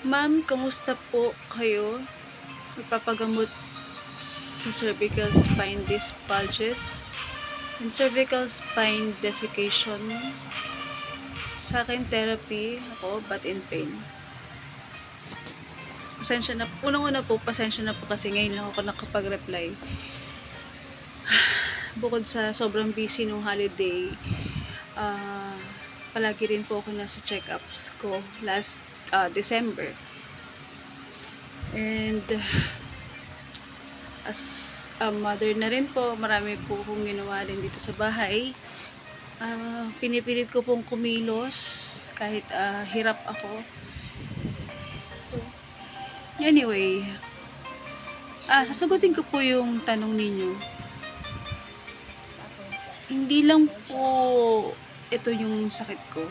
Ma'am, kamusta po kayo? Nagpapagamot sa cervical spine disc bulges and cervical spine desiccation. Sa akin, therapy ako, but in pain. Pasensya na, unang-una po, pasensya na po kasi ngayon lang ako nakapag-reply. Bukod sa sobrang busy nung holiday, palagi rin po ako nasa check-ups ko last December. And as a mother na rin po, marami po akong ginawa rin dito sa bahay. Pinipilit ko pong kumilos kahit hirap ako. Anyway, sasagutin ko po yung tanong ninyo. Hindi lang po ito yung sakit ko.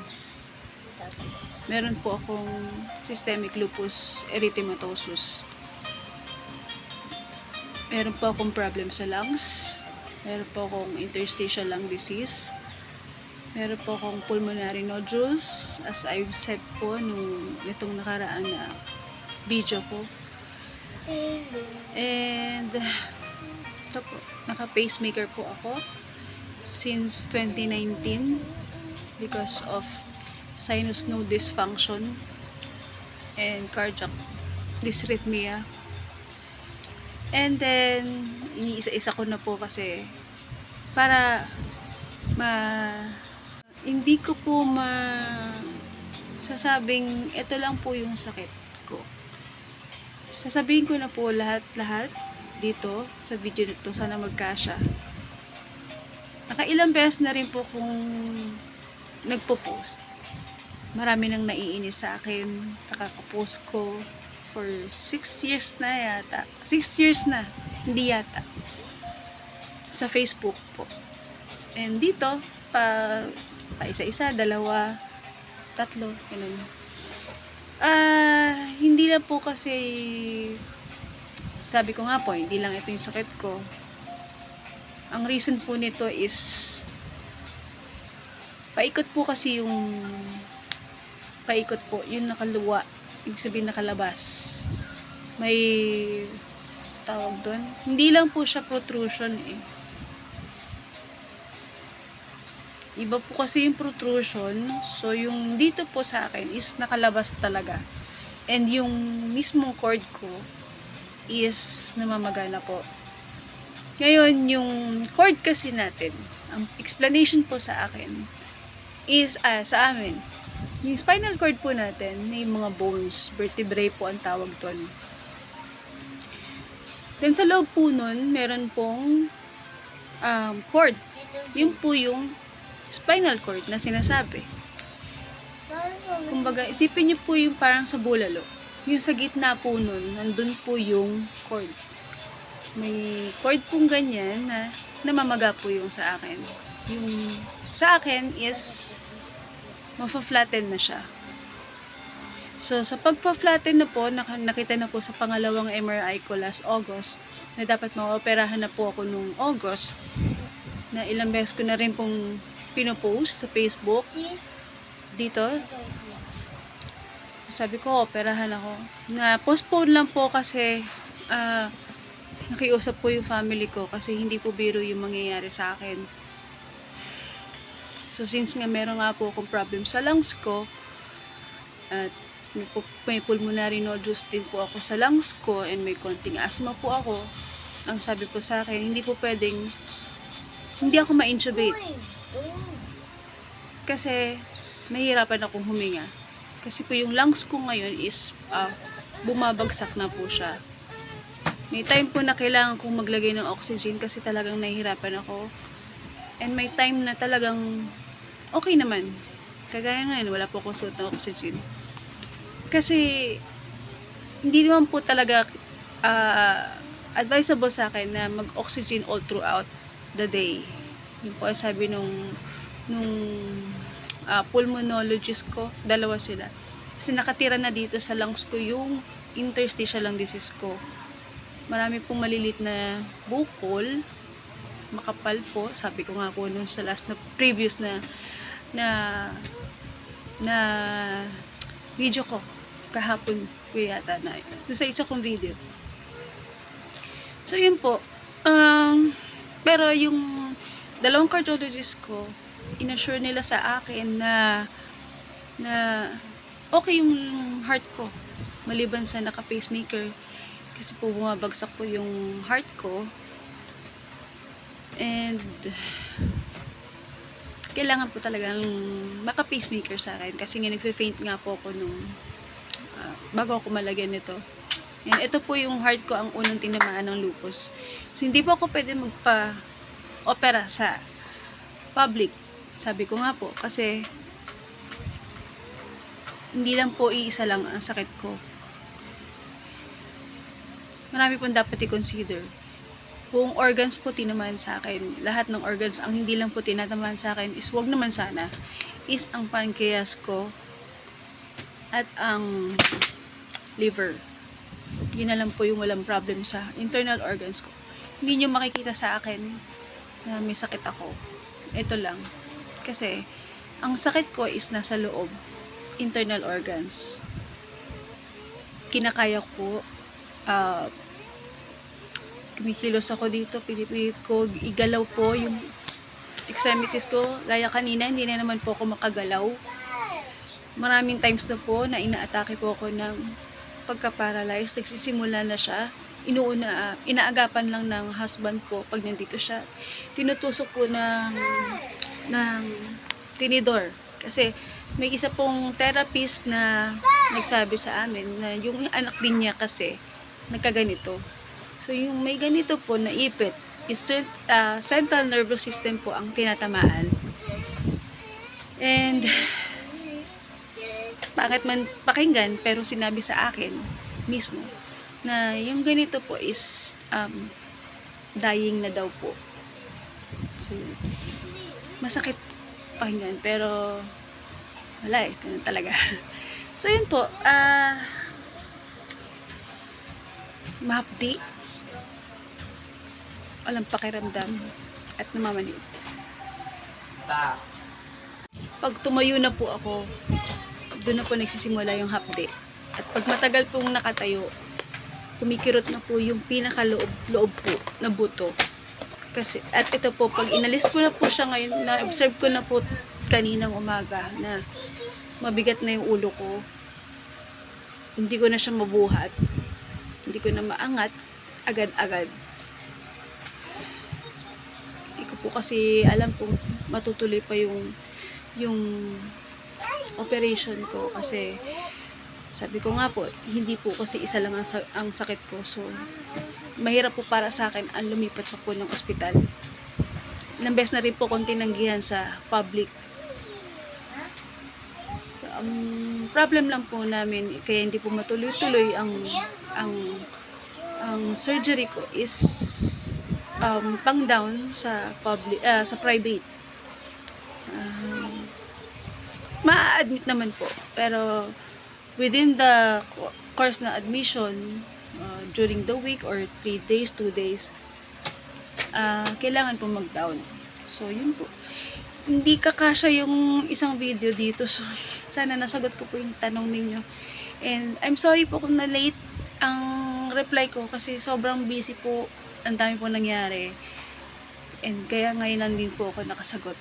Meron po akong systemic lupus erythematosus. Meron po akong problem sa lungs. Meron po akong interstitial lung disease. Meron po akong pulmonary nodules, as I've said po nitong nakaraan na video ko. And ito po, naka-pacemaker po ako since 2019 because of sinus node dysfunction and cardiac dysrhythmia. And then, iniisa-isa ko na po kasi para hindi ko po sasabing ito lang po yung sakit ko. Sasabihin ko na po lahat dito sa video nito, sana magkasya. Nakailang beses na rin po kung nagpo-post. Marami nang naiinis sa akin. Nakaka-post ko for 6 years na yata. 6 years na. Hindi yata. Sa Facebook po. And dito, pa isa-isa, dalawa, tatlo, ganun. Hindi lang po kasi, sabi ko nga po, hindi lang ito yung sakit ko. Ang reason po nito is, paikot po kasi yung nakaluwa, ibig sabihin nakalabas. May tawag doon. Hindi lang po siya protrusion eh. Iba po kasi yung protrusion. So, yung dito po sa akin is nakalabas talaga. And yung mismong cord ko is namamagana po. Ngayon, yung cord kasi natin, ang explanation po sa akin is, sa amin, yung spinal cord po natin, may mga bones, vertebrae po ang tawag doon. Then sa loob po nun, meron pong cord. Yun po yung spinal cord na sinasabi. Kumbaga, isipin niyo po yung parang sa bulalo. Yung sa gitna po nun, nandun po yung cord. May cord pong ganyan na namamaga po yung sa akin. Yung sa akin is mafa-flatten na siya. So, sa pagpa-flatten na po, nakita na po sa pangalawang MRI ko last August na dapat maoperahan na po ako nung August na ilang beses ko na rin pong pinopost sa Facebook dito. Sabi ko, operahan ako. Na-postpone lang po kasi nakiusap po yung family ko kasi hindi po biro yung mangyayari sa akin. So, since nga meron nga po akong problem sa lungs ko at may pulmonary nodules din po ako sa lungs ko and may konting asthma po ako, ang sabi po sa akin, hindi po pwedeng hindi ako ma-intubate. Kasi mahirapan akong huminga. Kasi po yung lungs ko ngayon is bumabagsak na po siya. May time po na kailangan kong maglagay ng oxygen kasi talagang nahihirapan ako. And may time na talagang okay naman. Kagaya ngayon, wala po akong suot ng oxygen. Kasi hindi naman po talaga advisable sa akin na mag-oxygen all throughout the day. Yung po sabi nung pulmonologist ko, dalawa sila. Kasi nakatira na dito sa lungs ko yung interstitial lung disease ko. Marami pong malilit na bukol, makapal po, sabi ko nga po nung sa last na previous na video ko. kahapon ko yata na doon sa isa kong video. So yun po. Pero yung dalawang cardiologist ko, inassure nila sa akin na okay yung heart ko, maliban sa naka-pacemaker, kasi po bumabagsak po yung heart ko, and kailangan po talagang maka-pacemaker sa akin, kasi nga nagfe-faint nga po ako nung bago ako malagyan nito. And ito po yung heart ko ang unang tinamaan ng lupus. So hindi po ako pwede magpa-opera sa public. Sabi ko nga po, kasi hindi lang po iisa lang ang sakit ko. Marami pong dapat i-consider. Buong organs po tinamaan sa akin. Lahat ng organs, ang hindi lang po tinatamaan sa akin is, wag naman sana, is ang pancreas ko at ang liver. Yun na lang po yung walang problem sa internal organs ko. Hindi nyo makikita sa akin na may sakit ako. Ito lang. Kasi, ang sakit ko is nasa loob. Internal organs. Kinakaya ko. Kumikilos ako dito. Pinipilit ko. Igalaw po yung extremities ko. Gaya kanina, hindi na naman po ako makagalaw. Maraming times na po na inaatake po ako ng pagka-paralyzed. Nagsisimula na siya. Inaagapan lang ng husband ko pag nandito siya. Tinutusok po ng tinidor. Kasi may isa pong therapist na nagsabi sa amin na yung anak din niya kasi nagkaganito. So yung may ganito po na ipit is central nervous system po ang tinatamaan. And pangit man pakinggan, pero sinabi sa akin mismo na yung ganito po is dying na daw po. So, masakit pakinggan, pero wala ganun talaga. So yun po, mahapdi, walang pakiramdam at namamaliit. Pag tumayo na po ako, doon na po nagsisimula yung hapdi. At pag matagal pong nakatayo, kumikirot na po yung pinakaloob po na buto. Kasi, at ito po, pag inalis ko na po siya ngayon, na-observe ko na po kaninang umaga na mabigat na yung ulo ko. Hindi ko na siya mabuhat. Hindi ko na maangat agad-agad. Hindi ko po kasi alam kung matutuloy pa yung operation ko, kasi sabi ko nga po, hindi po kasi isa lang ang sakit ko. So, mahirap po para sa akin ang lumipat pa po ng ospital. Ilang beses na rin po kong tinanggihan sa public. So, ang problem lang po namin, kaya hindi po matuloy-tuloy ang surgery ko is pang down sa public, sa private. Ma-admit naman po, pero within the course na admission, during the week or 3 days, 2 days, kailangan po mag-down. So, yun po. Hindi kakasya yung isang video dito. So, sana nasagot ko po yung tanong ninyo. And I'm sorry po kung na-late ang reply ko, kasi sobrang busy po. Ang dami po nangyari. And kaya ngayon lang din po ako nakasagot.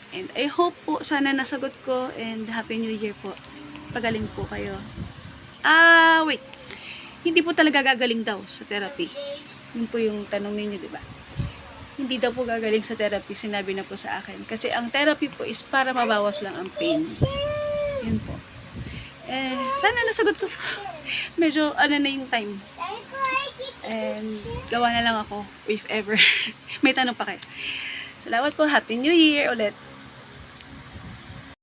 And I hope po, sana nasagot ko, and Happy New Year po. Pagaling po kayo. Wait. Hindi po talaga gagaling daw sa therapy. Yun po yung tanong ninyo, di ba? Hindi daw po gagaling sa therapy, sinabi na po sa akin. Kasi ang therapy po is para mabawas lang ang pain. Yun po. Sana nasagot ko. Medyo, na yung time. And, gawa na lang ako, if ever. May tanong pa kayo. Salamat po. Happy New Year ulit.